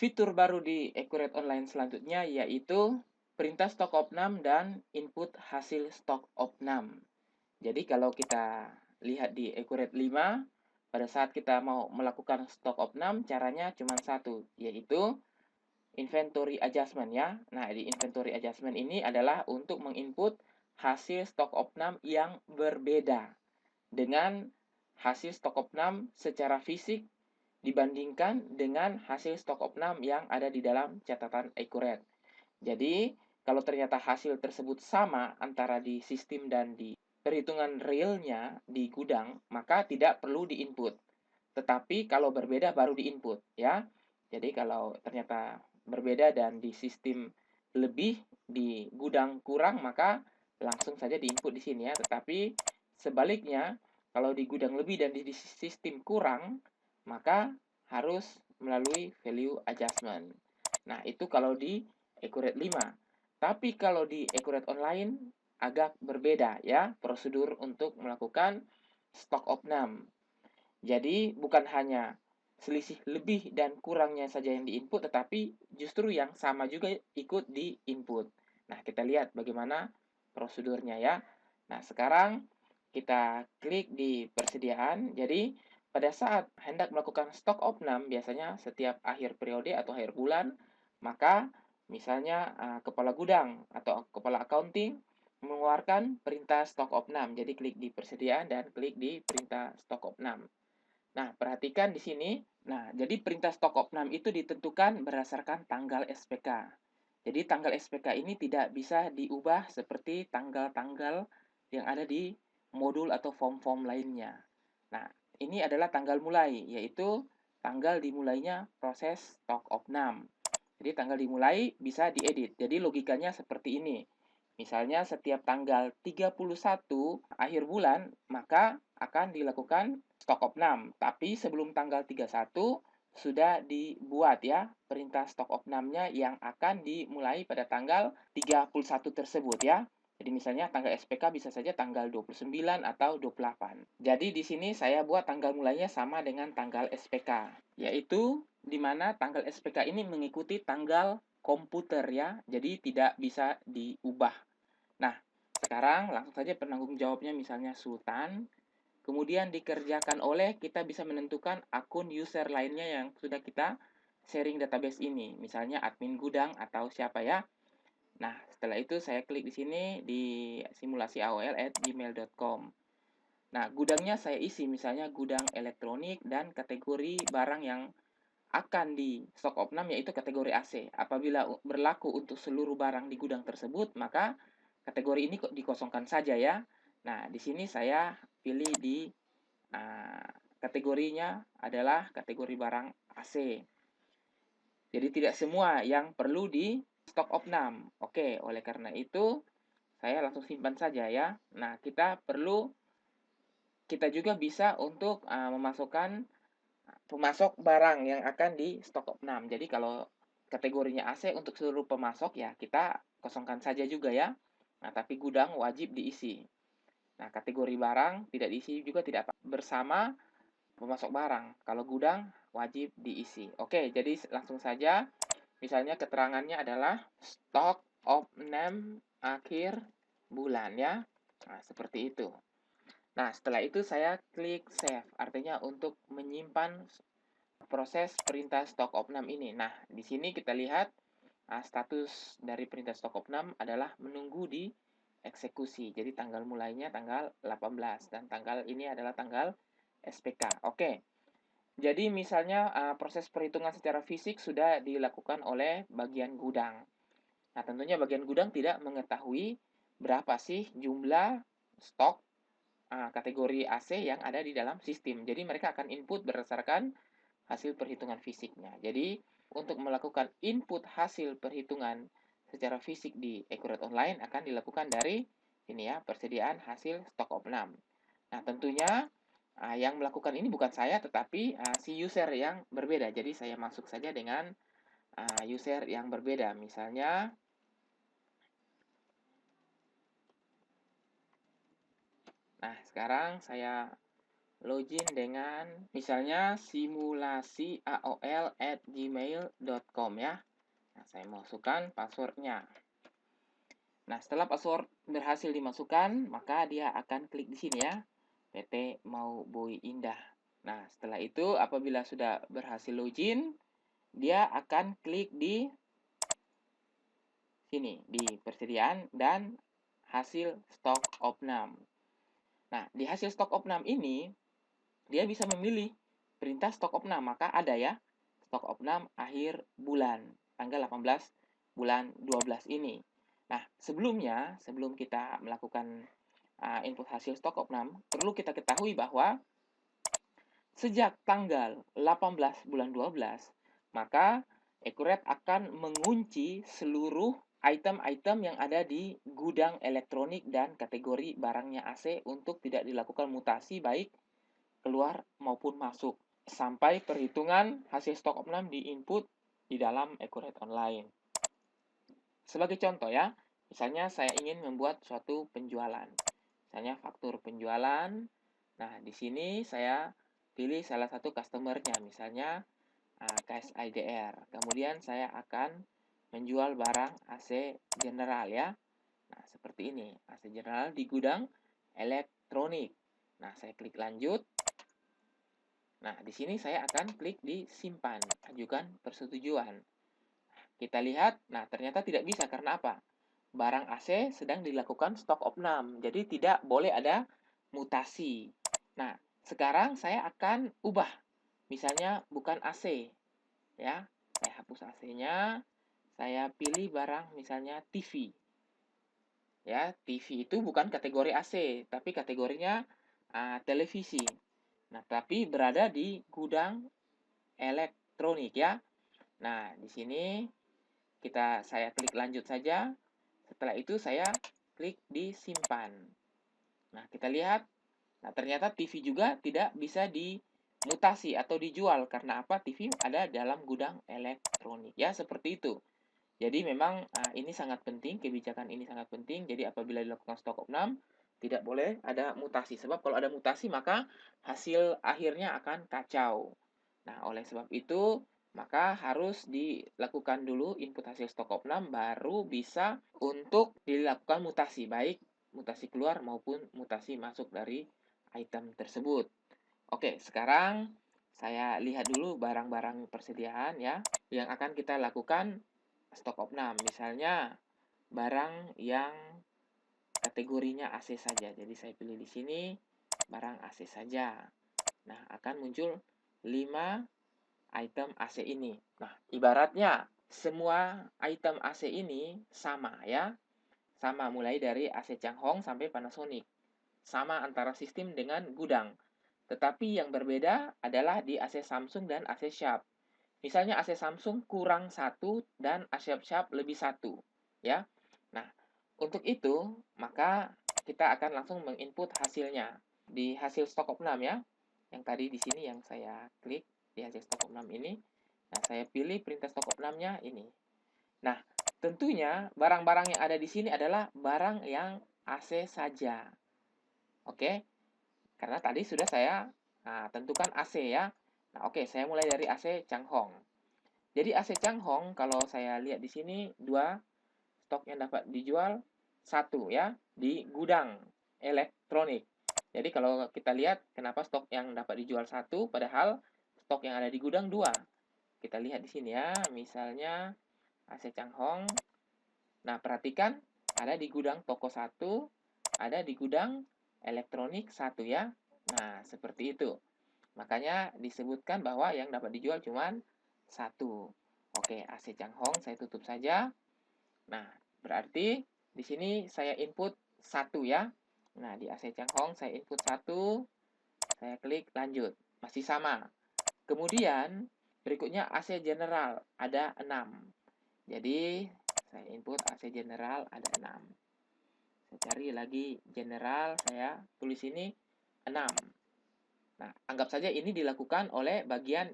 Fitur baru di Accurate Online selanjutnya yaitu perintah stok opnam dan input hasil stok opnam. Jadi kalau kita lihat di Accurate 5, pada saat kita mau melakukan stok opnam, caranya cuma satu, yaitu inventory adjustment ya. Nah, di inventory adjustment ini adalah untuk menginput hasil stok opnam yang berbeda dengan hasil stok opnam secara fisik dibandingkan dengan hasil stok opnam yang ada di dalam catatan Accurate. Jadi, kalau ternyata hasil tersebut sama antara di sistem dan di perhitungan realnya di gudang, maka tidak perlu diinput. Tetapi kalau berbeda baru diinput ya. Jadi kalau ternyata berbeda dan di sistem lebih, di gudang kurang, maka langsung saja diinput di sini ya. Tetapi sebaliknya, kalau di gudang lebih dan di sistem kurang, maka harus melalui value adjustment. Nah, itu kalau di Accurate 5. Tapi kalau di Accurate Online agak berbeda ya prosedur untuk melakukan stok opnam. Jadi bukan hanya selisih lebih dan kurangnya saja yang diinput, tetapi justru yang sama juga ikut diinput. Nah, kita lihat bagaimana prosedurnya ya. Nah, sekarang kita klik di persediaan. Jadi, pada saat hendak melakukan stok opnam, biasanya setiap akhir periode atau akhir bulan, maka misalnya kepala gudang atau kepala accounting mengeluarkan perintah stok opnam. Jadi, klik di persediaan dan klik di perintah stok opnam. Nah, perhatikan di sini. Nah, jadi perintah stok opnam itu ditentukan berdasarkan tanggal SPK. Jadi tanggal SPK ini tidak bisa diubah seperti tanggal-tanggal yang ada di modul atau form-form lainnya. Nah, ini adalah tanggal mulai, yaitu tanggal dimulainya proses stok opnam. Jadi tanggal dimulai bisa diedit. Jadi logikanya seperti ini. Misalnya setiap tanggal 31 akhir bulan, maka akan dilakukan stok opnam. Tapi sebelum tanggal 31 sudah dibuat ya perintah stok opnamnya yang akan dimulai pada tanggal 31 tersebut ya. Jadi misalnya tanggal SPK bisa saja tanggal 29 atau 28. Jadi di sini saya buat tanggal mulainya sama dengan tanggal SPK, yaitu di mana tanggal SPK ini mengikuti tanggal komputer ya. Jadi tidak bisa diubah. Nah, sekarang langsung saja penanggung jawabnya misalnya Sultan. Kemudian dikerjakan oleh, kita bisa menentukan akun user lainnya yang sudah kita sharing database ini. Misalnya admin gudang atau siapa ya. Nah, setelah itu saya klik di sini di simulasi AOL@gmail.com. Nah, gudangnya saya isi misalnya gudang elektronik dan kategori barang yang akan di stok opnam yaitu kategori AC. Apabila berlaku untuk seluruh barang di gudang tersebut, maka kategori ini dikosongkan saja ya. Nah, di sini saya pilih di uh, kategorinya adalah kategori barang AC. Jadi tidak semua yang perlu di stok opnam. Oke, oleh karena itu saya langsung simpan saja ya. Nah, kita juga bisa untuk memasukkan pemasok barang yang akan di stok opnam. Jadi kalau kategorinya AC untuk seluruh pemasok ya kita kosongkan saja juga ya. Nah, tapi gudang wajib diisi. Nah, kategori barang tidak diisi juga tidak apa bersama pemasok barang. Kalau gudang wajib diisi. Oke, jadi langsung saja. Misalnya keterangannya adalah stok opnam akhir bulan ya. Nah, seperti itu. Nah, setelah itu saya klik save. Artinya untuk menyimpan proses perintah stok opnam ini. Nah, di sini kita lihat status dari perintah stok opnam adalah menunggu di eksekusi. Jadi tanggal mulainya tanggal 18 dan tanggal ini adalah tanggal SPK. Oke. Jadi misalnya proses perhitungan secara fisik sudah dilakukan oleh bagian gudang. Nah, tentunya bagian gudang tidak mengetahui berapa sih jumlah stok kategori AC yang ada di dalam sistem. Jadi mereka akan input berdasarkan hasil perhitungan fisiknya. Jadi untuk melakukan input hasil perhitungan secara fisik di Accurate Online akan dilakukan dari ini ya, persediaan hasil stok opnam. Nah, tentunya yang melakukan ini bukan saya tetapi si user yang berbeda. Jadi saya masuk saja dengan user yang berbeda. Misalnya nah, sekarang saya login dengan misalnya simulasi@gmail.com ya. Nah, saya masukkan passwordnya. Nah, setelah password berhasil dimasukkan, maka dia akan klik di sini ya, PT Mau Boy Indah. Nah, setelah itu apabila sudah berhasil login, dia akan klik di sini, di persediaan dan hasil stok opnam. Nah, di hasil stok opnam ini, dia bisa memilih perintah stok opnam, maka ada ya, stok opnam akhir bulan, tanggal 18 bulan 12 ini. Nah, sebelum kita melakukan input hasil stok opnam, perlu kita ketahui bahwa sejak tanggal 18 bulan 12, maka Accurate akan mengunci seluruh item-item yang ada di gudang elektronik dan kategori barangnya AC untuk tidak dilakukan mutasi baik keluar maupun masuk sampai perhitungan hasil stok opnam di input di dalam Accurate Online. Sebagai contoh ya, misalnya saya ingin membuat suatu penjualan. Misalnya faktur penjualan. Nah, di sini saya pilih salah satu customer-nya, misalnya KSIDR. Kemudian saya akan menjual barang AC General ya. Nah, seperti ini, AC General di gudang elektronik. Nah, saya klik lanjut. Nah, di sini saya akan klik di simpan, ajukan persetujuan. Kita lihat, nah ternyata tidak bisa karena apa? Barang AC sedang dilakukan stok opnam, jadi tidak boleh ada mutasi. Nah, sekarang saya akan ubah, misalnya bukan AC, ya. Saya hapus AC-nya, saya pilih barang misalnya TV. Ya, TV itu bukan kategori AC, tapi kategorinya televisi. Nah, tapi berada di gudang elektronik ya. Nah, di sini saya klik lanjut saja. Setelah itu saya klik di simpan. Nah, kita lihat. Nah, ternyata TV juga tidak bisa dimutasi atau dijual. Karena apa? TV ada dalam gudang elektronik. Ya, seperti itu. Jadi memang ini sangat penting, kebijakan ini sangat penting. Jadi apabila dilakukan stok opnam, tidak boleh ada mutasi. Sebab kalau ada mutasi, maka hasil akhirnya akan kacau. Nah, oleh sebab itu, maka harus dilakukan dulu input hasil stok opnam, baru bisa untuk dilakukan mutasi, baik mutasi keluar maupun mutasi masuk dari item tersebut. Oke, sekarang saya lihat dulu barang-barang persediaan ya, yang akan kita lakukan stok opnam. Misalnya, barang yang kategorinya AC saja. Jadi saya pilih di sini, barang AC saja. Nah, akan muncul 5 item AC ini. Nah, ibaratnya semua item AC ini sama ya. Sama mulai dari AC Changhong sampai Panasonic. Sama antara sistem dengan gudang. Tetapi yang berbeda adalah di AC Samsung dan AC Sharp. Misalnya AC Samsung kurang 1 dan AC Sharp lebih 1. Ya. Nah, untuk itu, maka kita akan langsung menginput hasilnya. Di hasil stok opnam ya. Yang tadi di sini yang saya klik di hasil stok opnam ini. Nah, saya pilih perintah stok opnamnya ini. Nah, tentunya barang-barang yang ada di sini adalah barang yang AC saja. Oke? Karena tadi sudah saya tentukan AC ya. Nah, oke, saya mulai dari AC Changhong. Jadi AC Changhong kalau saya lihat di sini 2 stok yang dapat dijual, 1 ya di gudang elektronik. Jadi kalau kita lihat kenapa stok yang dapat dijual 1 padahal stok yang ada di gudang 2. Kita lihat di sini ya, misalnya AC Changhong. Nah, perhatikan ada di gudang toko 1, ada di gudang elektronik 1 ya. Nah, seperti itu. Makanya disebutkan bahwa yang dapat dijual cuma 1. Oke, AC Changhong saya tutup saja. Nah, berarti di sini saya input 1 ya. Nah, di AC Changhong saya input 1, saya klik lanjut. Masih sama. Kemudian berikutnya AC General ada 6. Jadi saya input AC General ada 6. Saya cari lagi General, saya tulis ini 6. Nah, anggap saja ini dilakukan oleh bagian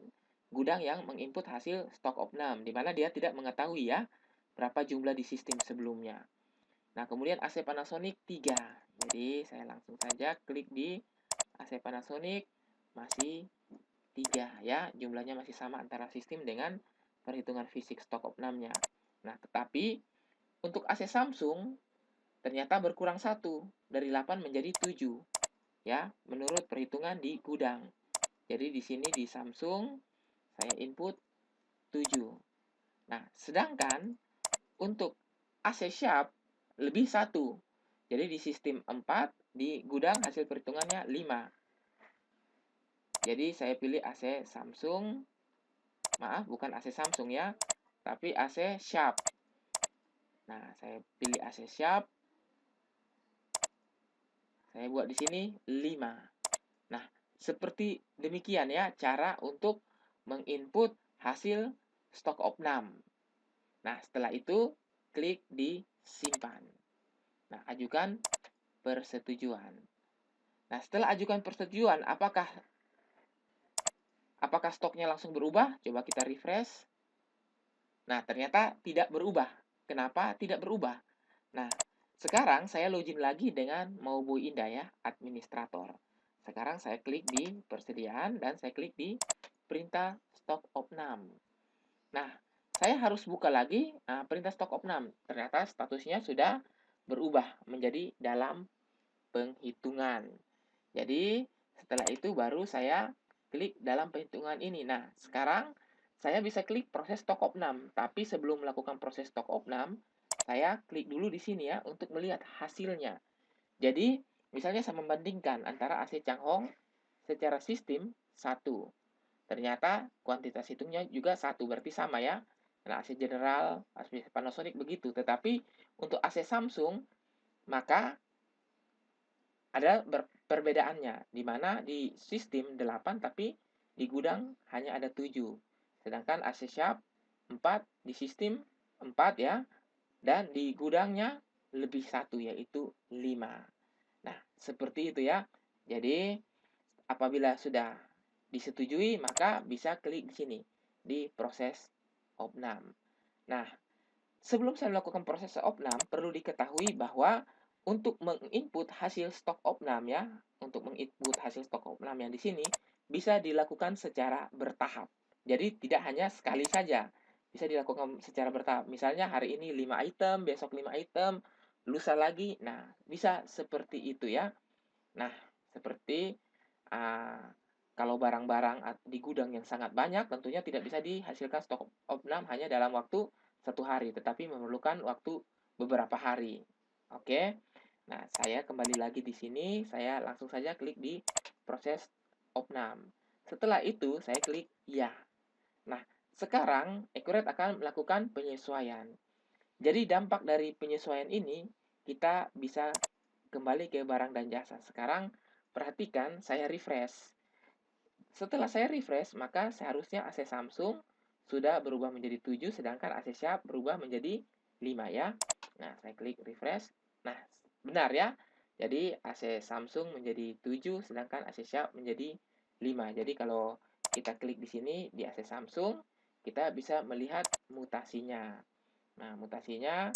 gudang yang menginput hasil stok opnam, di mana dia tidak mengetahui ya berapa jumlah di sistem sebelumnya. Nah, kemudian AC Panasonic 3. Jadi, saya langsung saja klik di AC Panasonic. masih 3 ya, jumlahnya masih sama antara sistem dengan perhitungan fisik stok opnamnya. Nah, tetapi untuk AC Samsung ternyata berkurang 1 dari 8 menjadi 7 ya, menurut perhitungan di gudang. Jadi di sini di Samsung saya input 7. Nah, sedangkan untuk AC Sharp lebih 1. Jadi di sistem 4, di gudang hasil perhitungannya 5. Jadi saya pilih AC Samsung, maaf bukan AC Samsung ya, tapi AC Sharp. Nah, saya pilih AC Sharp. Saya buat di sini 5. Nah, seperti demikian ya cara untuk menginput hasil stok opnam. Nah, setelah itu klik di simpan. Nah, ajukan persetujuan. Nah, setelah ajukan persetujuan, apakah stoknya langsung berubah? Coba kita refresh. Nah, ternyata tidak berubah. Kenapa tidak berubah? Nah, sekarang saya login lagi dengan Mauboy Indah ya, administrator. Sekarang saya klik di persediaan dan saya klik di perintah stok opnam. Nah, saya harus buka lagi perintah stok opnam. Ternyata statusnya sudah berubah menjadi dalam penghitungan. Jadi, setelah itu baru saya klik dalam perhitungan ini. Nah, sekarang saya bisa klik proses stok opnam. Tapi sebelum melakukan proses stok opnam, saya klik dulu di sini ya untuk melihat hasilnya. Jadi, misalnya saya membandingkan antara AC Changhong secara sistem 1. Ternyata kuantitas hitungnya juga 1, berarti sama ya. Nah, AC General, AC Panasonic begitu. Tetapi untuk AC Samsung, maka ada perbedaannya, di mana di sistem 8 tapi di gudang hanya ada 7. Sedangkan AC Sharp 4 di sistem 4 ya, dan di gudangnya lebih 1 yaitu 5. Nah, seperti itu ya. Jadi, apabila sudah disetujui, maka bisa klik di sini, di proses opnam. Nah, sebelum saya melakukan proses opnam, perlu diketahui bahwa untuk menginput hasil stok opnam ya, untuk menginput hasil stok opnam yang di sini bisa dilakukan secara bertahap. Jadi tidak hanya sekali saja, bisa dilakukan secara bertahap. Misalnya hari ini 5 item, besok 5 item, lusa lagi. Nah, bisa seperti itu ya. Nah, seperti uh, kalau barang-barang di gudang yang sangat banyak, tentunya tidak bisa dihasilkan stok opnam hanya dalam waktu 1 hari, tetapi memerlukan waktu beberapa hari. Oke, nah saya kembali lagi di sini, saya langsung saja klik di proses opnam. Setelah itu, saya klik ya. Nah, sekarang Accurate akan melakukan penyesuaian. Jadi dampak dari penyesuaian ini, kita bisa kembali ke barang dan jasa. Sekarang perhatikan saya refresh. Setelah saya refresh, maka seharusnya AC Samsung sudah berubah menjadi 7, sedangkan AC Sharp berubah menjadi 5 ya. Nah, saya klik refresh. Nah, benar ya. Jadi AC Samsung menjadi 7, sedangkan AC Sharp menjadi 5. Jadi kalau kita klik di sini di AC Samsung, kita bisa melihat mutasinya. Nah, mutasinya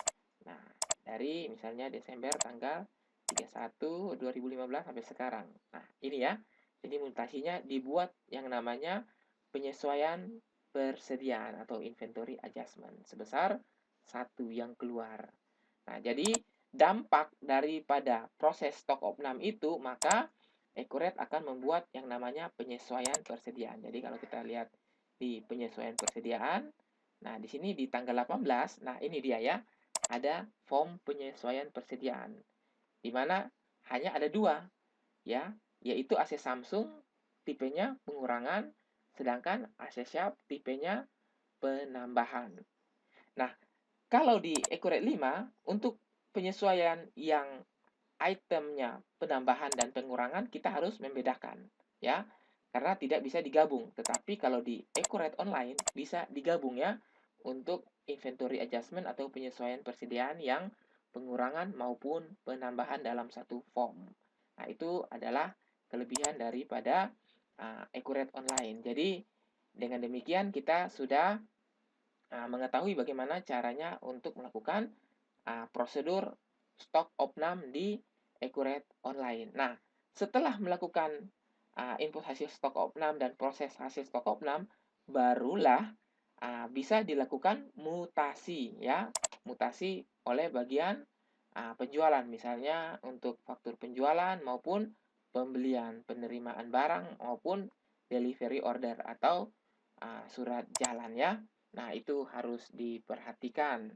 dari misalnya Desember tanggal 31 2015 sampai sekarang. Nah, ini ya. Jadi mutasinya dibuat yang namanya penyesuaian persediaan atau inventory adjustment sebesar 1 yang keluar. Nah, jadi dampak daripada proses stock opnam itu, maka Accurate akan membuat yang namanya penyesuaian persediaan. Jadi kalau kita lihat di penyesuaian persediaan, nah di sini di tanggal 18, nah ini dia ya, ada form penyesuaian persediaan, di mana hanya ada 2, ya, yaitu AC Samsung tipenya pengurangan, sedangkan AC Sharp tipenya penambahan. Nah, kalau di Accurate 5, untuk penyesuaian yang itemnya penambahan dan pengurangan, kita harus membedakan, ya, karena tidak bisa digabung. Tetapi kalau di Accurate Online, bisa digabung ya, untuk inventory adjustment atau penyesuaian persediaan yang pengurangan maupun penambahan dalam satu form. Nah, itu adalah kelebihan daripada Accurate Online. Jadi, dengan demikian kita sudah mengetahui bagaimana caranya untuk melakukan prosedur stok opnam di Accurate Online. Nah, setelah melakukan input hasil stok opnam dan proses hasil stok opnam, barulah bisa dilakukan mutasi ya, mutasi oleh bagian penjualan, misalnya untuk faktur penjualan maupun pembelian, penerimaan barang maupun delivery order atau surat jalan ya. Nah, itu harus diperhatikan.